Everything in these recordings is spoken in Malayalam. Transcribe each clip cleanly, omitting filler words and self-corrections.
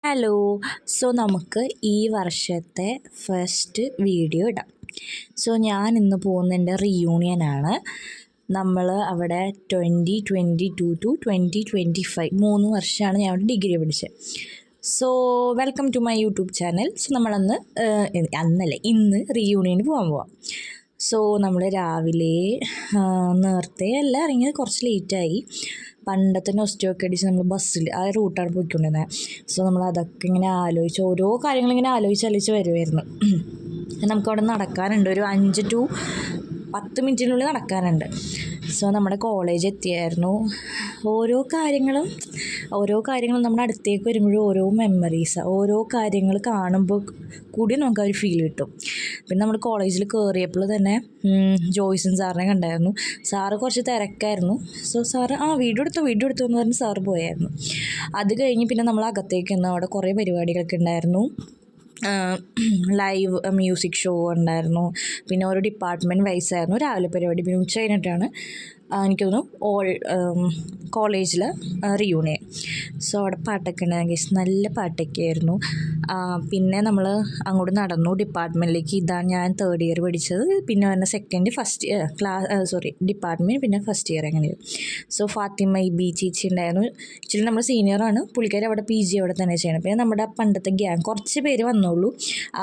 ഹലോ. നമുക്ക് ഈ വർഷത്തെ ഫസ്റ്റ് വീഡിയോ ഇടാം. ഞാൻ ഇന്ന് പോകുന്നതിൻ്റെ റീയൂണിയനാണ്. നമ്മൾ അവിടെ 2022 ടു 2025 3 വർഷമാണ് ഞാൻ അവിടെ ഡിഗ്രി പഠിച്ചത്. Welcome to my YouTube channel. ഇന്ന് റീയൂണിയന് പോകാം. നമ്മൾ രാവിലെ നേരത്തെ അല്ല ഇറങ്ങിയത്, കുറച്ച് ലേറ്റായി. പണ്ടത്തെ നൊസ്റ്റൊക്കെ അടിച്ച് നമ്മൾ ബസ്സിൽ ആ റൂട്ടാണ് പോയിക്കൊണ്ടിരുന്നത്. നമ്മൾ അതൊക്കെ ഇങ്ങനെ ആലോചിച്ച് ഓരോ കാര്യങ്ങളിങ്ങനെ ആലോചിച്ച് വരുമായിരുന്നു. നമുക്കവിടെ നടക്കാനുണ്ട്, ഒരു 5 to 10 മിനിറ്റിനുള്ളിൽ നടക്കാനുണ്ട്. നമ്മുടെ കോളേജ് എത്തിയായിരുന്നു. ഓരോ കാര്യങ്ങളും നമ്മുടെ അടുത്തേക്ക് വരുമ്പോഴും ഓരോ മെമ്മറീസ്, ഓരോ കാര്യങ്ങൾ കാണുമ്പോൾ കൂടി നമുക്കൊരു ഫീൽ കിട്ടും. പിന്നെ നമ്മൾ കോളേജിൽ കയറിയപ്പോൾ തന്നെ ജോയ്സൺ സാറിനെ കണ്ടായിരുന്നു. സാറ് കുറച്ച് തിരക്കായിരുന്നു. സാറ് വീഡിയോ എടുത്തു എന്ന് പറഞ്ഞ് സാറ് പോയായിരുന്നു. അത് കഴിഞ്ഞ് പിന്നെ നമ്മൾ അകത്തേക്ക് വന്നു. അവിടെ കുറേ പരിപാടികളൊക്കെ ഉണ്ടായിരുന്നു. ലൈവ് മ്യൂസിക് ഷോ ഉണ്ടായിരുന്നു. പിന്നെ ഓരോ ഡിപ്പാർട്ട്മെൻറ്റ് വൈസായിരുന്നു രാവിലെ പരിപാടി. പിന്നെ ഉച്ച കഴിഞ്ഞിട്ടാണ് എനിക്ക് തോന്നുന്നു കോളേജിൽ റീയൂണിയൻ. അവിടെ പാട്ടൊക്കെ ഉണ്ടായിരുന്നു. നല്ല പാട്ടൊക്കെ ആയിരുന്നു. പിന്നെ നമ്മൾ അങ്ങോട്ട് നടന്നു ഡിപ്പാർട്ട്മെൻറ്റിലേക്ക്. ഇതാണ് ഞാൻ തേർഡ് ഇയർ പഠിച്ചത്. പിന്നെ പറഞ്ഞ സെക്കൻഡ് ഫസ്റ്റ് ഡിപ്പാർട്ട്മെൻറ്റ്, പിന്നെ ഫസ്റ്റ് ഇയർ അങ്ങനെ. ഫാത്തിമ ബി ചേച്ചി ഉണ്ടായിരുന്നു. ആക്ച്വലി നമ്മൾ സീനിയറാണ്. പുള്ളിക്കാരി അവിടെ PG അവിടെ തന്നെ ചെയ്യണം. പിന്നെ നമ്മുടെ പണ്ടത്തെ ഗ്യാങ് കുറച്ച് പേര് വന്നോളൂ.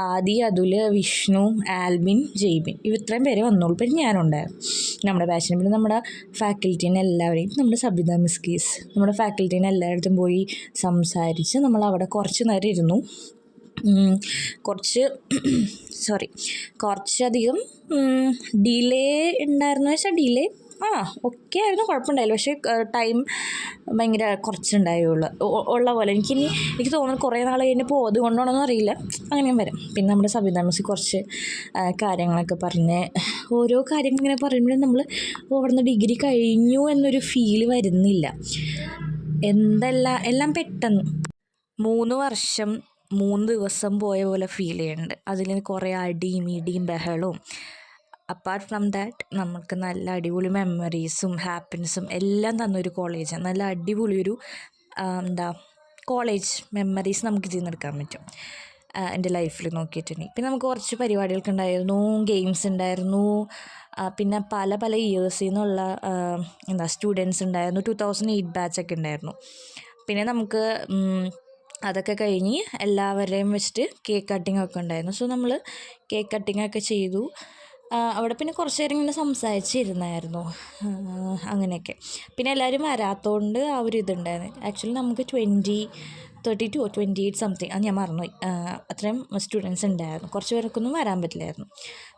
ആദി, അതുൽ, വിഷ്ണു, ആൽബിൻ, ജെയ്ബിൻ, ഇത്രയും പേര് വന്നോളൂ. പിന്നെ ഞാനുണ്ടായിരുന്നു നമ്മുടെ ബാച്ചിന്. പിന്നെ നമ്മുടെ ഫാക്കൽറ്റീനെ എല്ലാവരെയും, നമ്മുടെ സബിത മിസ് കേസ്, നമ്മുടെ ഫാക്കൽറ്റീനെ എല്ലായിടത്തും പോയി സംസാരിച്ച് നമ്മൾ അവിടെ കുറച്ച് നേരം ഇരുന്നു. കുറച്ചധികം ഡിലേ ഉണ്ടായിരുന്നു വെച്ചാൽ ഡിലേ ഒക്കെ ആയിരുന്നു, കുഴപ്പമുണ്ടായില്ല. പക്ഷേ ടൈം ഭയങ്കര കുറച്ചുണ്ടായുള്ളൂ ഉള്ള പോലെ. എനിക്ക് തോന്നുന്നു കുറേ നാൾ കഴിഞ്ഞ് പോകുന്നത് കൊണ്ടാണെന്ന് അറിയില്ല, അങ്ങനെയും വരും. പിന്നെ നമ്മുടെ സബിത മിസ് കുറച്ച് കാര്യങ്ങളൊക്കെ പറഞ്ഞ്, ഓരോ കാര്യങ്ങൾ ഇങ്ങനെ പറയുമ്പോഴും നമ്മൾ അവിടുന്ന് ഡിഗ്രി കഴിഞ്ഞു എന്നൊരു ഫീല് വരുന്നില്ല. എല്ലാം പെട്ടെന്ന് 3 വർഷം 3 ദിവസം പോയ പോലെ ഫീൽ ചെയ്യുന്നുണ്ട്. അതിൽ കുറേ അടിയും ഇടിയും ബഹളവും. അപ്പാർട്ട് ഫ്രം ദാറ്റ് നമുക്ക് നല്ല അടിപൊളി മെമ്മറീസും ഹാപ്പിനെസ്സും എല്ലാം തന്നൊരു കോളേജാണ്. നല്ല അടിപൊളിയൊരു കോളേജ് മെമ്മറീസ് നമുക്ക് ഇതിൽ നിന്ന് എടുക്കാൻ പറ്റും എൻ്റെ ലൈഫിൽ നോക്കിയിട്ടുണ്ടെങ്കിൽ. പിന്നെ നമുക്ക് കുറച്ച് പരിപാടികളൊക്കെ ഉണ്ടായിരുന്നു, ഗെയിംസ് ഉണ്ടായിരുന്നു. പിന്നെ പല ഇയേഴ്സിൽ നിന്നുള്ള സ്റ്റുഡൻസ് ഉണ്ടായിരുന്നു. 2008 ബാച്ചൊക്കെ ഉണ്ടായിരുന്നു. പിന്നെ നമുക്ക് അതൊക്കെ കഴിഞ്ഞ് എല്ലാവരെയും വെച്ചിട്ട് കേക്ക് കട്ടിങ് ഒക്കെ ഉണ്ടായിരുന്നു. നമ്മൾ കേക്ക് കട്ടിങ് ഒക്കെ ചെയ്തു. അവിടെ പിന്നെ കുറച്ച് നേരം ഇങ്ങനെ സംസാരിച്ചിരുന്നായിരുന്നു, അങ്ങനെയൊക്കെ. പിന്നെ എല്ലാവരും വരാത്തതുകൊണ്ട് ആ ഒരു ഇതുണ്ടായിരുന്നു. ആക്ച്വലി നമുക്ക് 32 or 28 സംതിങ്, അത് ഞാൻ മറന്നുപോയി, അത്രയും സ്റ്റുഡൻസ് ഉണ്ടായിരുന്നു. കുറച്ച് പേർക്കൊന്നും വരാൻ പറ്റില്ലായിരുന്നു.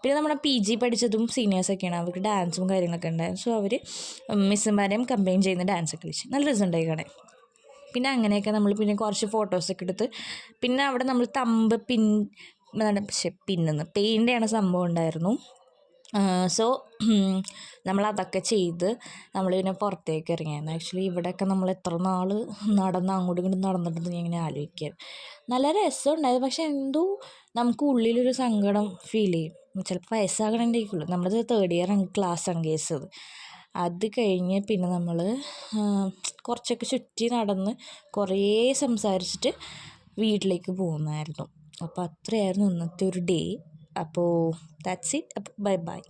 പിന്നെ നമ്മുടെ PG പഠിച്ചതും സീനിയേഴ്സൊക്കെയാണ്, അവർക്ക് ഡാൻസും കാര്യങ്ങളൊക്കെ ഉണ്ടായിരുന്നു. അവർ മിസ്സുമാരെയും കമ്പൈൻ ചെയ്യുന്ന ഡാൻസൊക്കെ കളിച്ച് നല്ല രസമുണ്ടായി കാണാൻ. പിന്നെ അങ്ങനെയൊക്കെ നമ്മൾ പിന്നെ കുറച്ച് ഫോട്ടോസൊക്കെ എടുത്ത്, പിന്നെ അവിടെ നമ്മൾ പെയിൻ്റെയാണ് സംഭവം ഉണ്ടായിരുന്നു. നമ്മളതൊക്കെ ചെയ്ത് നമ്മൾ പിന്നെ പുറത്തേക്ക് ഇറങ്ങിയായിരുന്നു. ആക്ച്വലി ഇവിടെയൊക്കെ നമ്മൾ എത്ര നാൾ അങ്ങോട്ടും ഇങ്ങോട്ടും നടന്നിട്ടുണ്ട് ഞാൻ ഇങ്ങനെ ആലോചിക്കുക. നല്ല രസമുണ്ടായത്. പക്ഷെ എന്തോ നമുക്ക് ഉള്ളിലൊരു സങ്കടം ഫീൽ ചെയ്യും. ചിലപ്പോൾ വയസ്സാകണേക്കുള്ളൂ. നമ്മളത് തേർഡ് ഇയർ ക്ലാസ്സാണ് കേസത്. അത് കഴിഞ്ഞ് പിന്നെ നമ്മൾ കുറച്ചൊക്കെ ചുറ്റി നടന്ന് കുറേ സംസാരിച്ചിട്ട് വീട്ടിലേക്ക് പോകുന്നായിരുന്നു. അപ്പോൾ അത്രയായിരുന്നു ഇന്നത്തെ ഒരു ഡേ. അപ്പോൾ ദാറ്റ്സ് ഇറ്റ്. അപ്പോൾ ബൈ.